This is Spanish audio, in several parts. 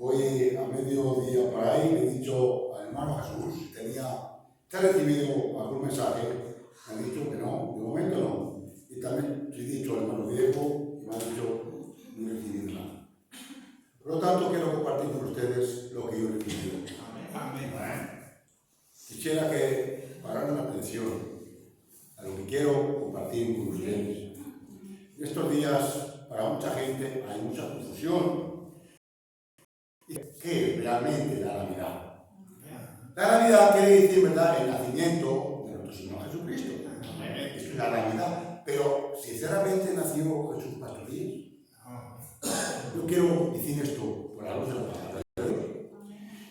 Hoy a mediodía por ahí le he dicho al hermano Jesús si ha recibido algún mensaje. Me ha dicho que no, de momento no. Y también le he dicho al hermano Diego y me ha dicho no he recibido nada. Por lo tanto, quiero compartir con ustedes lo que yo he recibido. Amén. Quisiera que pararan la atención a lo que quiero compartir con ustedes. En estos días, para mucha gente, hay mucha confusión. ¿Qué es realmente la Navidad? La Navidad quiere decir, ¿verdad?, el nacimiento de nuestro Señor Jesucristo. Es la Navidad. Pero, sinceramente, ¿nació Jesús Pastorías? Yo quiero decir esto por la luz de la palabra de Dios.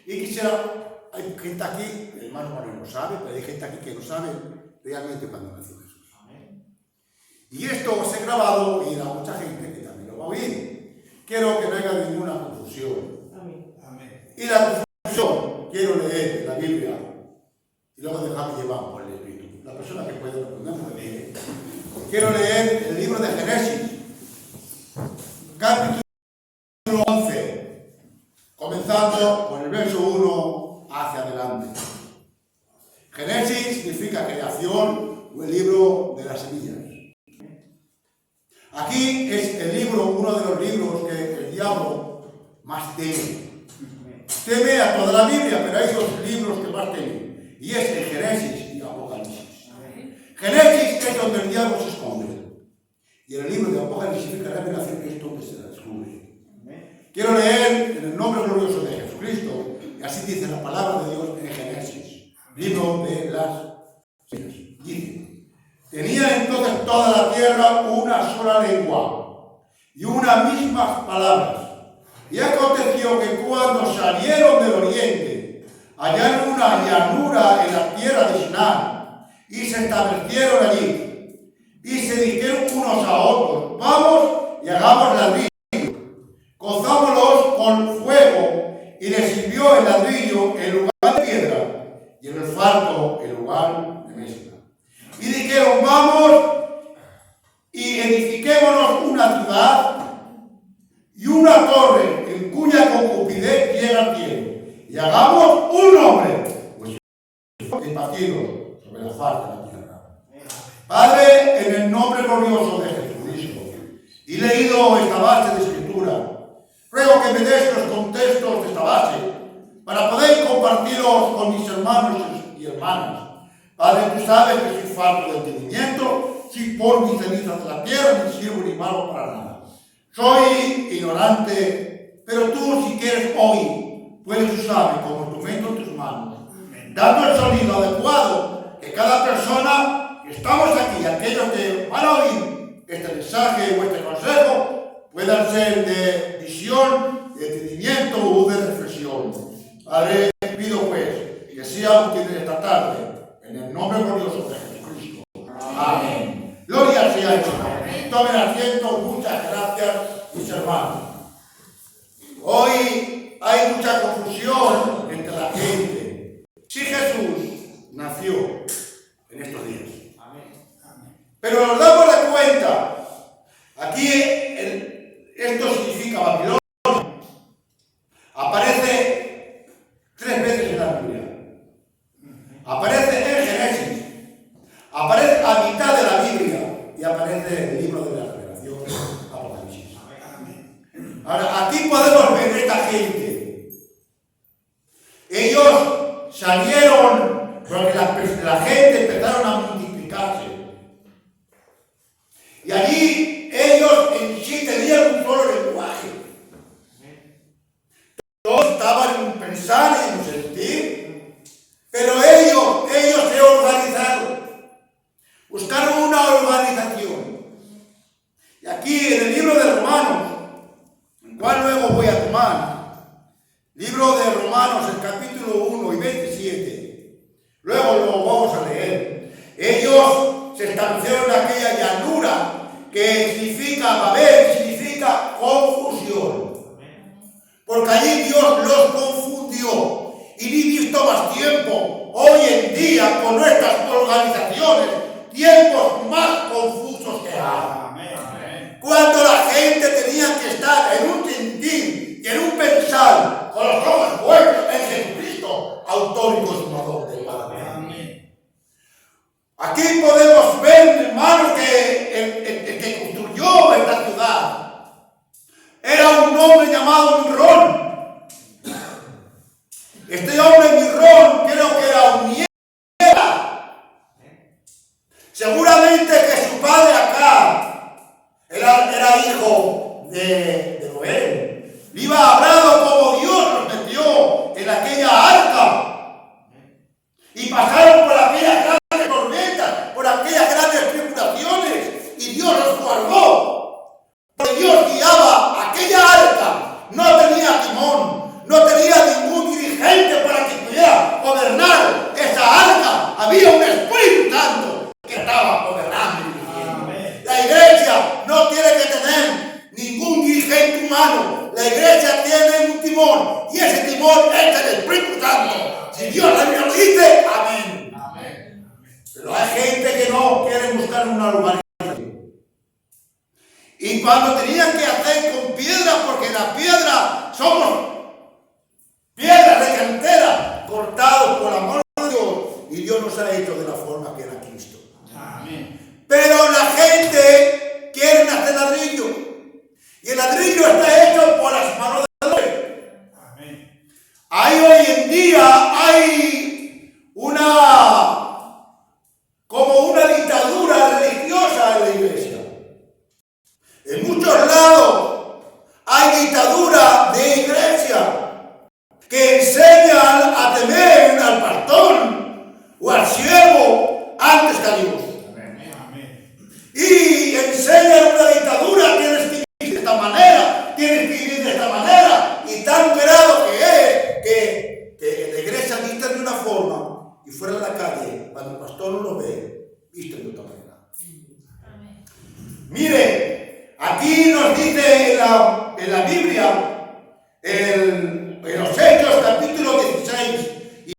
Y quisiera, hay gente aquí, el hermano Manuel lo sabe, pero hay gente aquí que no sabe realmente cuándo nació Jesús. Y esto se ha grabado y habrá mucha gente que también lo va a oír. Quiero que no haya ninguna confusión. Y la confusión, quiero leer la Biblia y luego dejarme llevar por el Espíritu. La persona que puede responderme me dice. Quiero leer el libro de Génesis, capítulo 11, comenzando con el verso 1 hacia adelante. Génesis significa creación o el libro de las semillas. Aquí es el libro, uno de los libros que el diablo más teme. Teme a toda la Biblia, pero hay dos libros que más teme, y es el Génesis y Apocalipsis. Génesis es donde el diablo se esconde, y en el libro de Apocalipsis significa revelación, que es donde se descubre. Quiero leer en el nombre glorioso de Jesucristo, y así dice la palabra de Dios en Génesis, libro de las semillas. Dice: tenía entonces toda la tierra una sola lengua y unas mismas palabras. Y aconteció que cuando salieron del oriente, hallaron una llanura en la tierra de Sinar, y se establecieron allí. Y se dijeron unos a otros: vamos y hagamos ladrillo, cozámoslos con fuego. Y les sirvió el ladrillo en lugar de piedra, y en el fardo en lugar de mezcla. Y dijeron: vamos y edifiquémonos una ciudad y una torre en cuya concupidez llega al cielo, y hagamos un nombre, pues esparcido sobre la faz de la tierra. Padre, en el nombre glorioso de Jesucristo, y leído esta base de escritura, ruego que me des los contextos de esta base para poder compartirlos con mis hermanos y hermanas. Padre, tú sabes que soy falto de entendimiento, si por mis cenizas de la tierra ni sirvo ni malo para nada. Soy ignorante, pero tú, si quieres hoy, puedes usarme como instrumento en tus manos, dando el sonido adecuado, que cada persona que estamos aquí, aquellos que van a oír este mensaje o este consejo, puedan ser de visión, de entendimiento o de reflexión. Padre, pido pues que sea útil esta tarde, en el nombre glorioso de Jesucristo. Amén. Gloria sea al Señor. Tomen asiento, muchas gracias, mis hermanos. Hoy hay mucha confusión entre la gente. Si Jesús nació en estos días. Pero nos damos de cuenta, aquí esto significa Babilonia. Aparece 3 veces en la Biblia. Aparece en Génesis. Aparece a mitad de la Biblia. Y aparece el libro de la revelación, Apocalipsis. Ahora, aquí podemos ver esta gente. Ellos salieron porque la gente empezaron a multiplicarse. Y allí ellos en sí tenían un solo lenguaje. Todos estaban en pensar y en sentir. Pero ellos se organizaron. Buscaron una organización. Y aquí en el libro de Romanos, el cual luego voy a tomar, libro de Romanos, el capítulo 1 y 27, luego lo vamos a leer. Ellos se establecieron en aquella llanura que significa Babel, significa confusión. Porque allí Dios los confundió. Y ni visto más tiempo, hoy en día, con nuestras organizaciones, tiempos más confusos que hay. Cuando la gente tenía que estar en un tintín y en un pensar Iba hablando como Dios los metió en aquella arca. Y pasaron por aquellas grandes tormentas, por aquellas grandes tribulaciones. Y Dios los guardó. Porque Dios guiaba aquella arca. No tenía timón. No tenía ningún dirigente para que pudiera gobernar esa arca. Había un Espíritu Santo que estaba gobernando y dirigiendo. La iglesia no tiene que tener ningún dirigente humano. La iglesia tiene un timón. Y ese timón es el Espíritu Santo. Si Dios la Biblia lo dice, amén. Pero hay gente que no quiere buscar una urbanización. Y cuando tenían que hacer con piedra, porque la piedra somos piedras de cantera, cortados por amor de Dios. Y Dios nos ha hecho de la forma que era Cristo. Amén. Pero la gente quiere hacer ladrillo. Y el ladrillo está hecho por las manos de Dios. Amén. Hay hoy en día, hay como una dictadura religiosa en la iglesia. En muchos lados hay dictadura de iglesia que enseñan a temer al pastor o al siervo antes que a Dios. Amén. Y enseñan una dictadura, tienes que vivir de esta manera, tienes que vivir de esta manera, y tan grado que es que la iglesia viste de una forma y fuera de la calle, cuando el pastor no lo ve, viste de otra manera. Amén. Mire, aquí nos dice en la Biblia, en los Hechos capítulo 16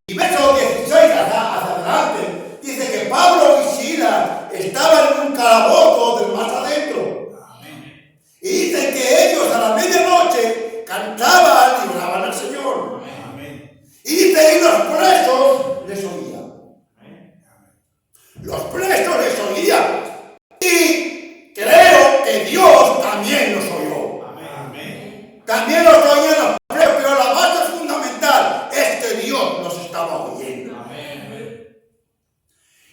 y verso 16 hacia adelante, dice que Pablo y Silas estaban en un calabozo del más adentro. Amén. Y dicen que ellos a la medianoche cantaban y oraban al Señor. Amén. Y dice que los presos les oían. Amén. Los presos les oían. Y creo que Dios también los oyó. Amén. También los oían los presos, pero la base fundamental es que Dios los estaba oyendo. Amén.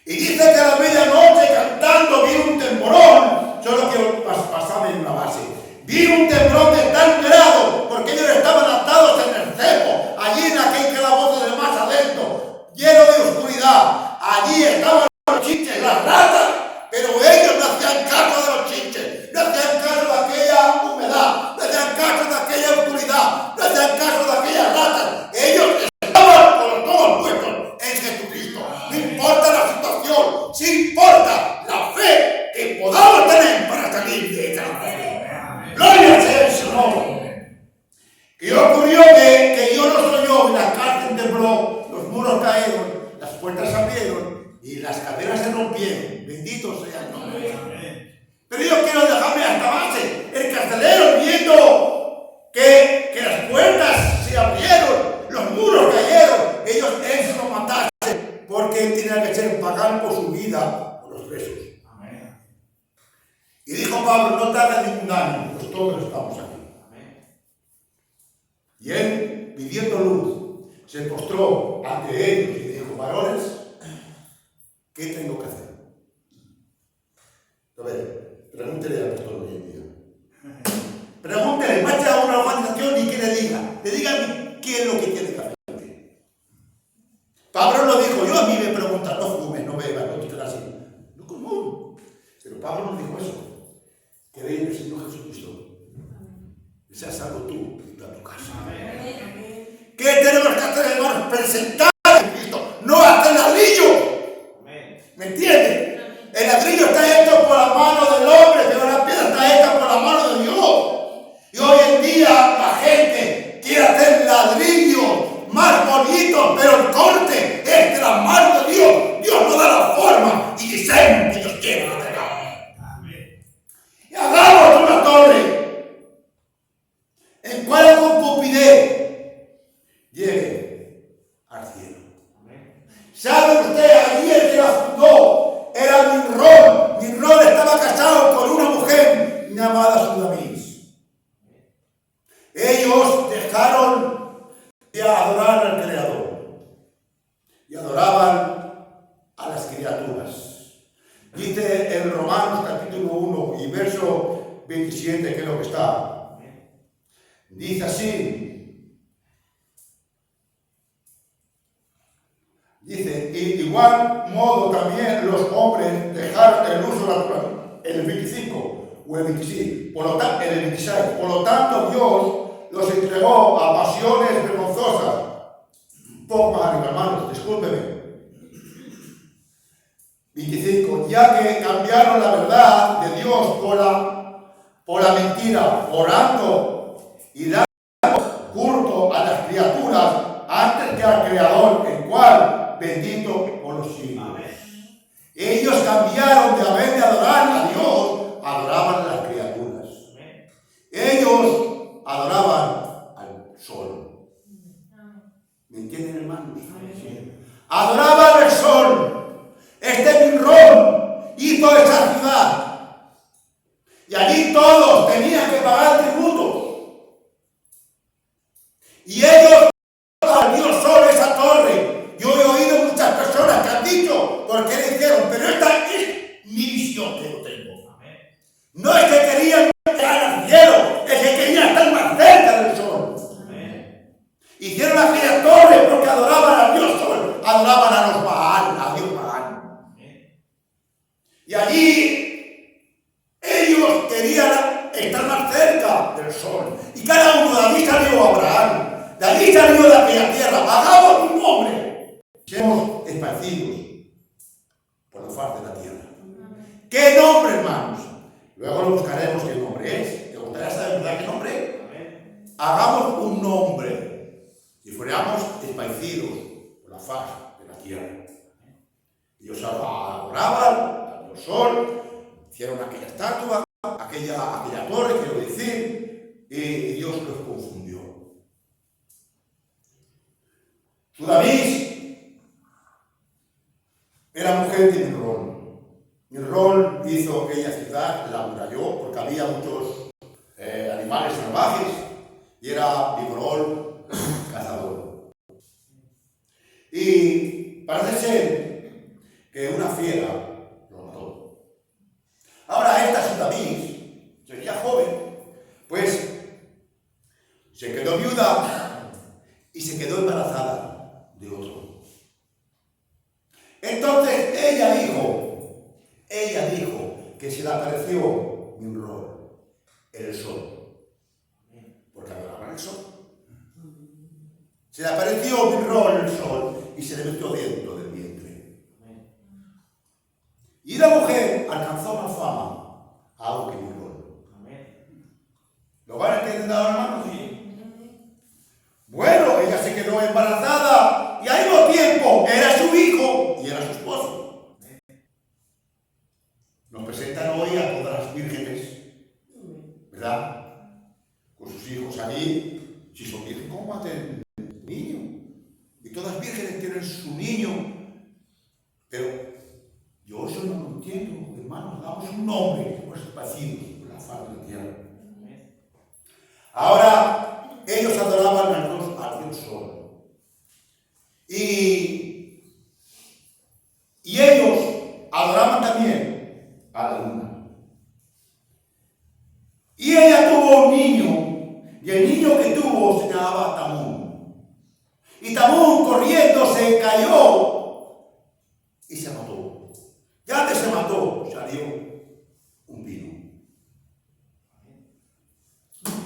Y dice que a la medianoche cantando vino un temblorón. Solo quiero pasarme en una base. Vino un temblor de tal grado, porque ellos estaban atados en el cepo, allí en aquel calabozo del más adentro, lleno de oscuridad. Allí estaban los chinches, las ratas, pero ellos no hacían caso de los chinches, no hacían caso de aquella humedad, no hacían caso de aquella oscuridad, no hacían caso de aquellas ratas. Ellos estaban con los ojos puestos en Jesucristo. No importa la situación, sí importa la fe que podamos tener para salir de esta fe. ¡Gloria sea el Señor! Y ocurrió que Dios los oyó, y la cárcel tembló, los muros cayeron, las puertas se abrieron y las cadenas se rompieron. Bendito sea el nombre de Dios. Pero yo quiero dejarme a esta base. El carcelero, viendo que las puertas se abrieron, los muros cayeron, él se lo matase, porque él tenía que ser pagar por su vida por los presos. Y dijo Pablo, no te hagas ningún daño, pues todos estamos aquí. Amén. Y él, pidiendo luz, se postró ante ellos y dijo, varones, ¿qué tengo que hacer? A ver, pregúntele al pastor hoy en día. Pregúntele, vaya a una organización y que le digan qué es lo que tiene que hacer. Pablo lo dijo, yo a mí me preguntan, no fumes, no bebas, no estés así. No común. Pero Pablo no dijo eso. Que vean en el Señor Jesucristo. Que seas salvo tú y toda tu casa. Amén. ¿Qué tenemos que hacer, hermanos? Presentar a Cristo, no hacer ladrillo. ¿Me entiendes? El ladrillo está hecho por la mano del hombre, pero la piedra está hecha por la mano de Dios. Y hoy en día la gente quiere hacer ladrillos más bonitos, pero el corte es de la mano de Dios. Dios nos da la forma y diseño que Dios quiere hacer. Y hagamos una torre en cual con cupidez llegue al cielo. ¿Sabe usted? Allí el que la fundó era Nimrod. Nimrod estaba casado con una mujer llamada Sudamis. Ellos dejaron de adorar al Creador y adoraban a las criaturas. Dice en Romanos capítulo 1 y verso 27, que es lo que está. Dice así. Dice, y de igual modo también los hombres dejaron el uso natural, el 25 o el 26, el 26. Por lo tanto, Dios los entregó a pasiones vergonzosas. Un poco más arriba, hermanos, discúlpeme. 25. Ya que cambiaron la verdad de Dios por la mentira, orando y dando culto a las criaturas antes que al Creador, el cual bendito por los siglos. Amén. Ellos cambiaron de haber de adorar a Dios, adoraban a las criaturas. Amén. Ellos adoraban al sol. ¿Me entienden, hermanos? Amén. Adoraban al sol. Este Nimrod hizo esa ciudad. Y allí todos tenían que pagar tributos. Y ellos Dios sobre esa torre. Yo he oído muchas personas que han dicho por qué le hicieron, pero esta es mi visión que yo tengo. No es que querían llegar al cielo, es que querían estar más cerca del sol. Hicieron aquella torre porque adoraban a Dios sol, adoraban a los Baal, a Dios Baal. Y allí ellos querían estar más cerca del sol. Y cada uno de allí salió Abraham. De allí salió de aquella tierra, hagamos un nombre. Seamos esparcidos por la faz de la tierra. ¿Qué nombre, hermanos? Luego lo buscaremos qué nombre es. ¿Te gustaría saber verdad qué nombre? Hagamos un nombre. Si fuéramos esparcidos por la faz de la tierra. Ellos adoraban al sol, hicieron aquella estatua, aquella torre, quiero decir, y Dios los confundió. Sudamis era mujer de Nimrod. Nimrod hizo aquella ciudad, la amuralló, porque había muchos animales salvajes, y era Nimrod cazador. Y parece ser que una fiera lo mató. Ahora esta Sudamis, sería joven, pues se quedó viuda y se quedó embarazada de otro. Entonces ella dijo que se le apareció Nimrod, el sol, porque adoraban el sol. Se le apareció Nimrod el sol y se le metió dentro del vientre. Y la mujer alcanzó más fama aún que Nimrod. ¿Lo van a entender ahora, hermanos? Bueno, ella se quedó embarazada y al mismo tiempo era su hijo y era su esposo. Nos presentan hoy a todas las vírgenes, ¿verdad? Con sus hijos allí. Si son vírgenes, ¿cómo va a tener un niño? Y todas las vírgenes tienen su niño. Pero yo eso no lo entiendo, hermanos. Damos un nombre, pues parecido por la faz de la tierra. Ahora, ellos adoraban al Dios sol. Y ellos adoraban también a la luna. Y ella tuvo un niño, y el niño que tuvo se llamaba Tamún. Y Tamún corriendo se cayó y se mató. Ya antes se mató, salió un vino.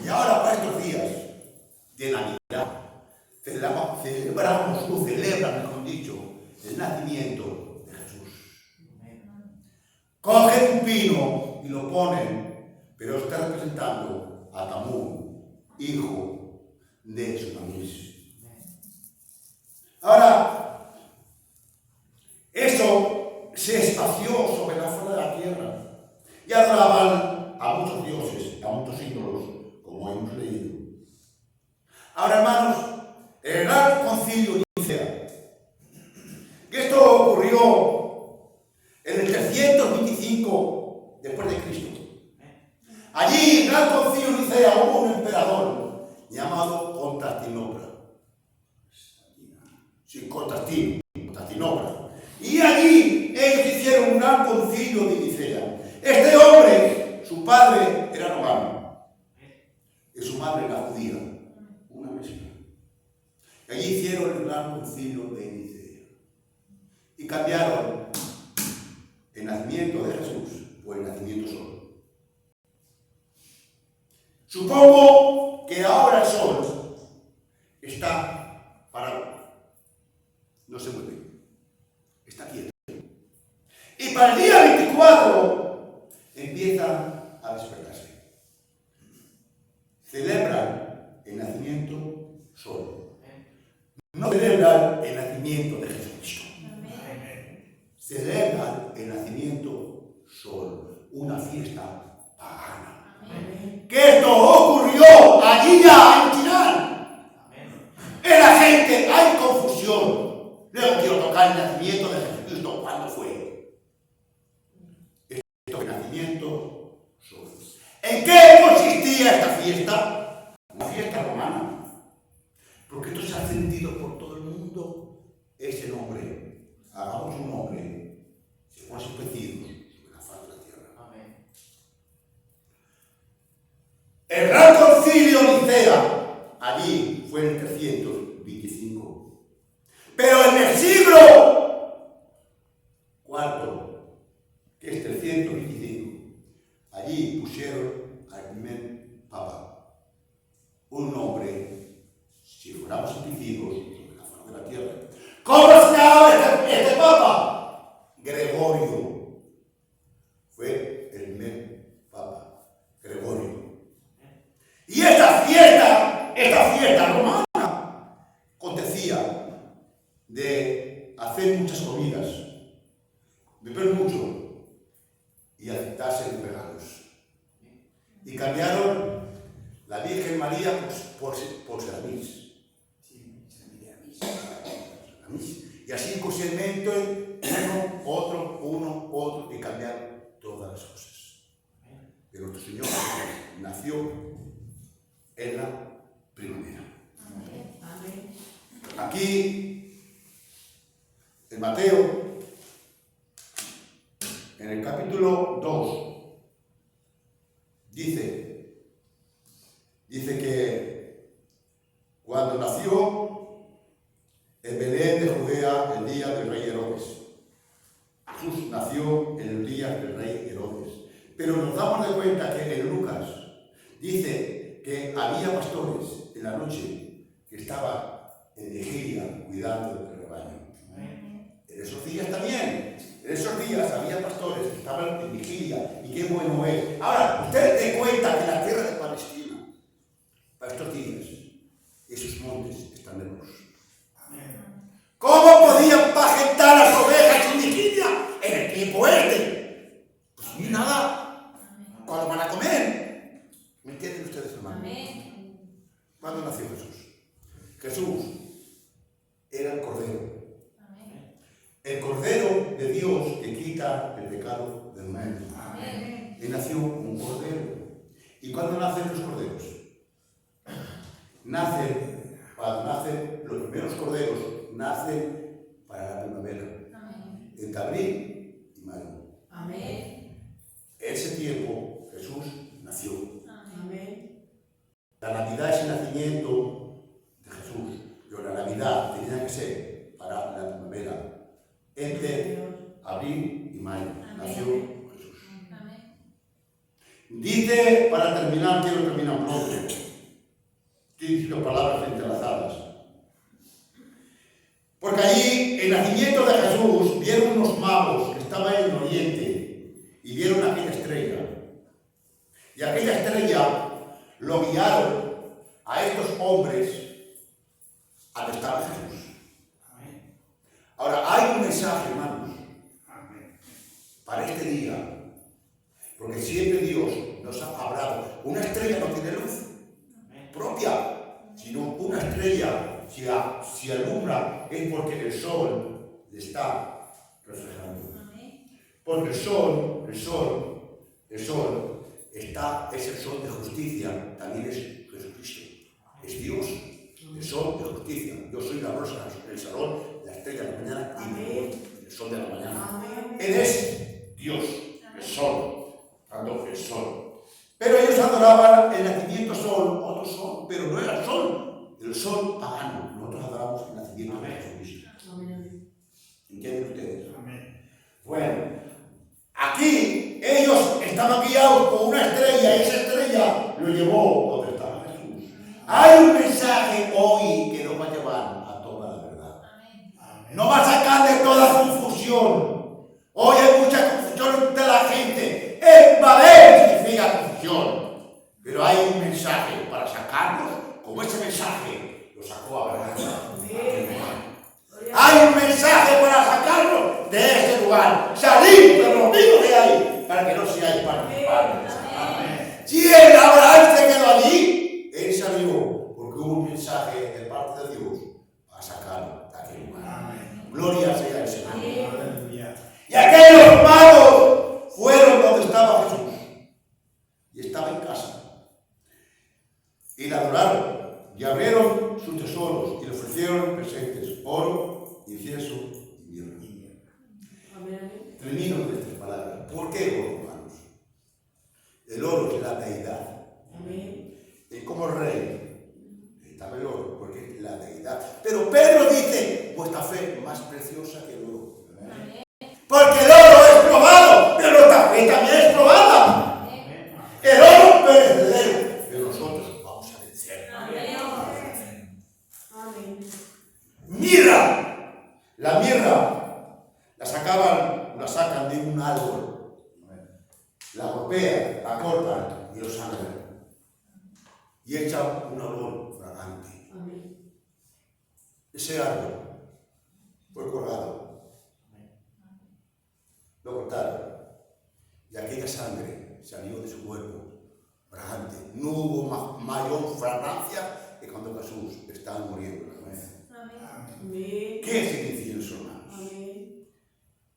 Y ahora para estos días de Navidad, celebran, mejor dicho, el nacimiento de Jesús. Cogen un pino y lo ponen, pero está representando a Tamún, hijo de Sudamis. Ahora, eso se espació sobre la faz de la tierra y adoraban a muchos dioses, a muchos ídolos, como hemos leído. Ahora, hermanos, el gran concilio de Nicea, que esto ocurrió en el 325 después de Cristo. Allí, en el gran concilio de Nicea, hubo un emperador llamado Constantinopla. Sí, Constantinopla. Y allí ellos hicieron un gran concilio de Nicea. Este hombre, su padre, era romano. de su madre, la judía. Una mezcla. Y allí hicieron el gran concilio de Nicea. Y cambiaron el nacimiento de Jesús por el nacimiento solo. Supongo que ahora el sol está parado. No se mueve. Está quieto. Y para el día 24 empieza a despertarse. Celebran el nacimiento solo. No celebran el nacimiento de Jesucristo. Celebran el nacimiento solo. Una fiesta pagana. Que esto ocurrió allí ya en Chinán. En la gente hay confusión. Luego quiero tocar el nacimiento de Jesucristo. ¿Cuándo fue? Esto es nacimiento solo. ¿En qué consistía esta fiesta? Una fiesta romana. Porque esto se ha sentido por todo el mundo ese nombre. Hagamos un nombre. Seamos especidos sobre la faz de la tierra. Amén. El gran concilio Nicea, allí fue en el 325. Pero en el siglo IV, que es 325, allí pusieron al primer papa un nombre, si fuéramos específicos, sobre la faz de la tierra. ¿Cómo se llama este papa? Gregorio. Fue el primer papa, Gregorio. Y esta fiesta romana, acontecía de hacer muchas comidas, beber mucho y aceptarse los regalos. Y cambiaron la Virgen María por Seramis. Y así conscientemente uno, otro, y cambiaron todas las cosas. Pero nuestro Señor nació en la primavera. Aquí, en Mateo, en el capítulo 2, dice que cuando nació en Belén de Judea el día del rey Herodes. Jesús nació en el día del rey Herodes. Pero nos damos de cuenta que en Lucas dice que había pastores en la noche que estaban en vigilia cuidando del rebaño. En esos días también, en esos días había pastores que estaban en vigilia, y qué bueno es. Ahora, usted se cuenta que la tierra de Palestina, para estos días, esos montes están de luz. ¿Cómo podían pajentar las ovejas en vigilia en el tiempo este? Pues ni nada. ¿Cuándo van a comer? ¿Me entienden ustedes, hermano? ¿Cuándo nació Jesús? Jesús era el Cordero. El Cordero de Dios que quita el pecado del mundo. Él nació un Cordero. ¿Y cuándo nacen los corderos? Cuando nacen los primeros corderos, nacen para la primavera. Entre abril y mayo. Ese tiempo Jesús nació. La Navidad es el nacimiento de Jesús. Pero la Navidad tenía que ser para la primavera. Entre abril y mayo nació Jesús. Dice, para terminar, quiero terminar pronto. Estoy diciendo palabras entrelazadas. Porque allí, el nacimiento de Jesús, vieron unos magos que estaban en el oriente y vieron aquella estrella. Y aquella estrella lo guiaron a estos hombres a donde estaba Jesús. Ahora, hay un mensaje, hermanos, para este día. Porque siempre Dios nos ha hablado. Una estrella no tiene luz propia, sino una estrella, si alumbra, es porque el sol le está reflejando. Porque el sol es el sol de justicia, también es Jesucristo. Es Dios, el sol de justicia. Yo soy la rosa, el salón, la estrella de la mañana y el sol de la mañana. Él es Dios, el sol, tanto el sol. Pero ellos adoraban el nacimiento sol, mensaje hoy que nos va a llevar a toda la verdad. Nos va a sacar de toda confusión. Hoy hay mucha confusión entre la gente. El valer significa confusión. Pero hay un mensaje para sacarnos, como ese mensaje lo sacó Abraham. Hay un mensaje para sacarnos de este lugar. Salir de los mismos que hay, para que no seáis participantes. Si el Abraham se quedó allí, él salió, porque hubo un mensaje de parte de Dios para sacarlo de aquel lugar. Gloria sea al Señor. Y aquellos magos fueron donde estaba Jesús. Y estaba en casa. Y le adoraron. Y abrieron sus tesoros y le ofrecieron presentes, oro, incienso y mirra. Termino con estas palabras. ¿Por qué oro, hermanos? El oro es la deidad. Y como rey, estaba el oro, porque es la deidad. Pero Pedro dice, vuestra fe es más preciosa que el oro. Porque el oro es probado, pero nuestra fe también es probada. El oro perecedero, pero nosotros vamos a vencer. Mirra. La mirra la sacan de un árbol. La golpean, la cortan y lo sangran. Y echan un olor fragante. Ese árbol fue colgado. Lo cortaron. Y aquella sangre salió de su cuerpo fragante. No hubo mayor fragancia que cuando Jesús estaba muriendo. ¿Qué es el incienso, hermanos?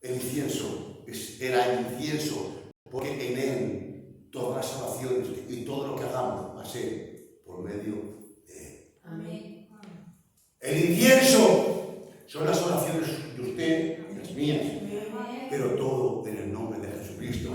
El incienso era el incienso porque en él todas las salvaciones y todo lo que hagamos va a ser por medio de él. El incienso son las oraciones de usted y las mías, pero todo en el nombre de Jesucristo.